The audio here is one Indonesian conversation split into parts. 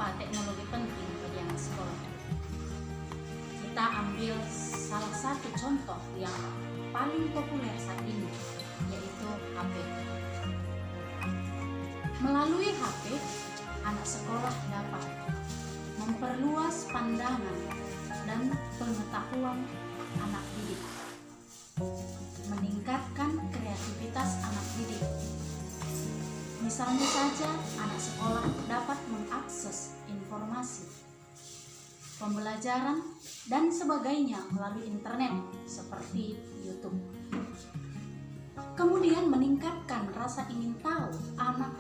Mengapa teknologi penting bagi anak sekolah? Kita ambil salah satu contoh yang paling populer saat ini, yaitu HP. Melalui HP, anak sekolah dapat memperluas pandangan dan pengetahuan anak didik, meningkatkan kreativitas anak didik. Misalnya saja, anak sekolah dapat mengakses informasi, pembelajaran, dan sebagainya melalui internet seperti YouTube. Kemudian meningkatkan rasa ingin tahu anak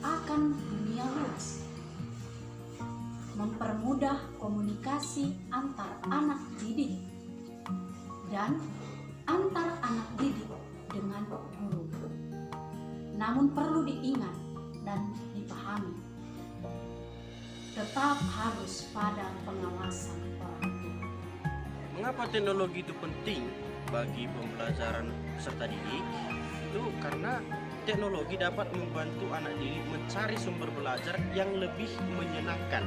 akan dunia luas, mempermudah komunikasi antar anak didik dan antar anak didik dengan guru. Namun perlu diingat dan dipahami, tetap harus pada pengawasan orang tua. Mengapa teknologi itu penting bagi pembelajaran peserta didik? Itu karena teknologi dapat membantu anak didik mencari sumber belajar yang lebih menyenangkan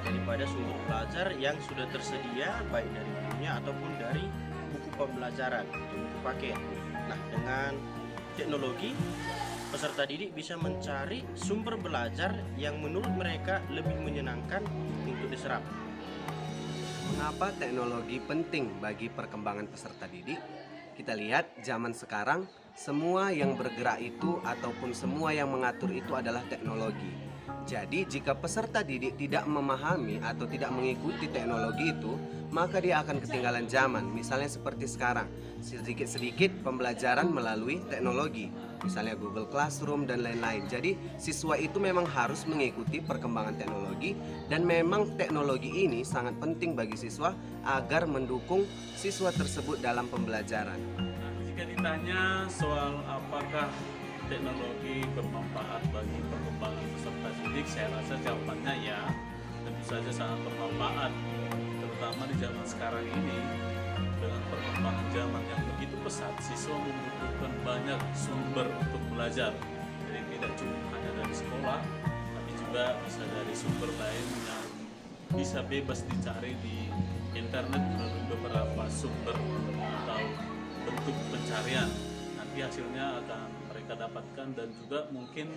daripada sumber belajar yang sudah tersedia, baik dari gurunya ataupun dari buku pembelajaran atau buku paket. Nah, dengan teknologi, peserta didik bisa mencari sumber belajar yang menurut mereka lebih menyenangkan untuk diserap. Mengapa teknologi penting bagi perkembangan peserta didik? Kita lihat zaman sekarang semua yang bergerak itu ataupun semua yang mengatur itu adalah teknologi. Jadi jika peserta didik tidak memahami atau tidak mengikuti teknologi itu, maka dia akan ketinggalan zaman. Misalnya seperti sekarang, sedikit-sedikit pembelajaran melalui teknologi, misalnya Google Classroom dan lain-lain. Jadi siswa itu memang harus mengikuti perkembangan teknologi, dan memang teknologi ini sangat penting bagi siswa agar mendukung siswa tersebut dalam pembelajaran. Jika ditanya soal apakah teknologi bermanfaat bagi perkembangan peserta didik, saya rasa jawabannya ya, tentu saja sangat bermanfaat, terutama di zaman sekarang ini. Dengan perkembangan zaman yang begitu pesat, siswa membutuhkan banyak sumber untuk belajar. Jadi tidak cuma hanya dari sekolah, tapi juga bisa dari sumber lain yang bisa bebas dicari di internet melalui beberapa sumber atau bentuk pencarian. Nanti hasilnya akan mereka dapatkan, dan juga mungkin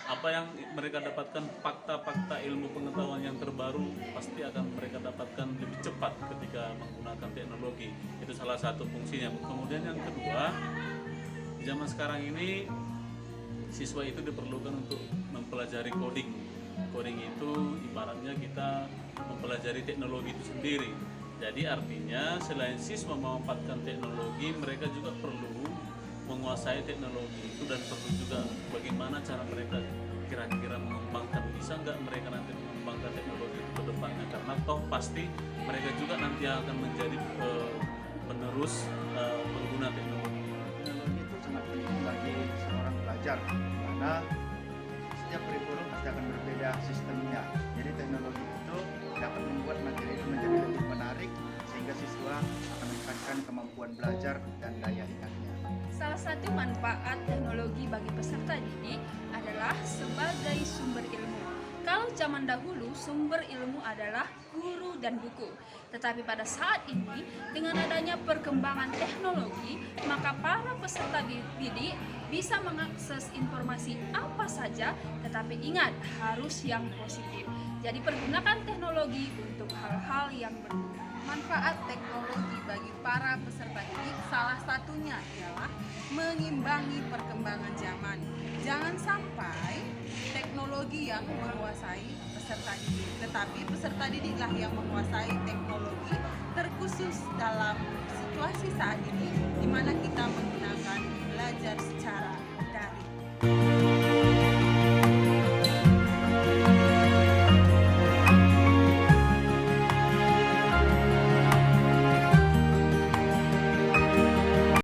apa yang mereka dapatkan, fakta-fakta ilmu pengetahuan yang terbaru pasti akan mereka dapatkan lebih cepat ketika menggunakan teknologi. Itu salah satu fungsinya. Kemudian yang kedua, di zaman sekarang ini siswa itu diperlukan untuk mempelajari coding. Coding itu ibaratnya kita mempelajari teknologi itu sendiri. Jadi artinya selain siswa memanfaatkan teknologi, mereka juga perlu menguasai teknologi itu, dan perlu juga bagaimana cara mereka kira-kira mengembangkan, bisa nggak mereka nanti mengembangkan teknologi itu ke depannya, karena toh pasti mereka juga nanti akan menjadi penerus pengguna teknologi. Teknologi itu sangat penting bagi seorang pelajar, karena setiap kurikulum pasti akan berbeda sistemnya. Jadi teknologi itu dapat membuat materi itu menjadi lebih menarik, sehingga siswa akan meningkatkan kemampuan belajar dan daya ingatnya. Salah satu manfaat teknologi bagi peserta didik adalah sebagai sumber ilmu. Kalau zaman dahulu sumber ilmu adalah guru dan buku. Tetapi pada saat ini dengan adanya perkembangan teknologi, maka para peserta didik bisa mengakses informasi apa saja, tetapi ingat harus yang positif. Jadi pergunakan teknologi untuk hal-hal yang berguna. Manfaat teknologi bagi para peserta didik salah satunya ialah mengimbangi perkembangan zaman. Jangan sampai teknologi yang menguasai peserta didik, tetapi peserta didiklah yang menguasai teknologi, terkhusus dalam situasi saat ini di mana kita menggunakan belajar secara daring.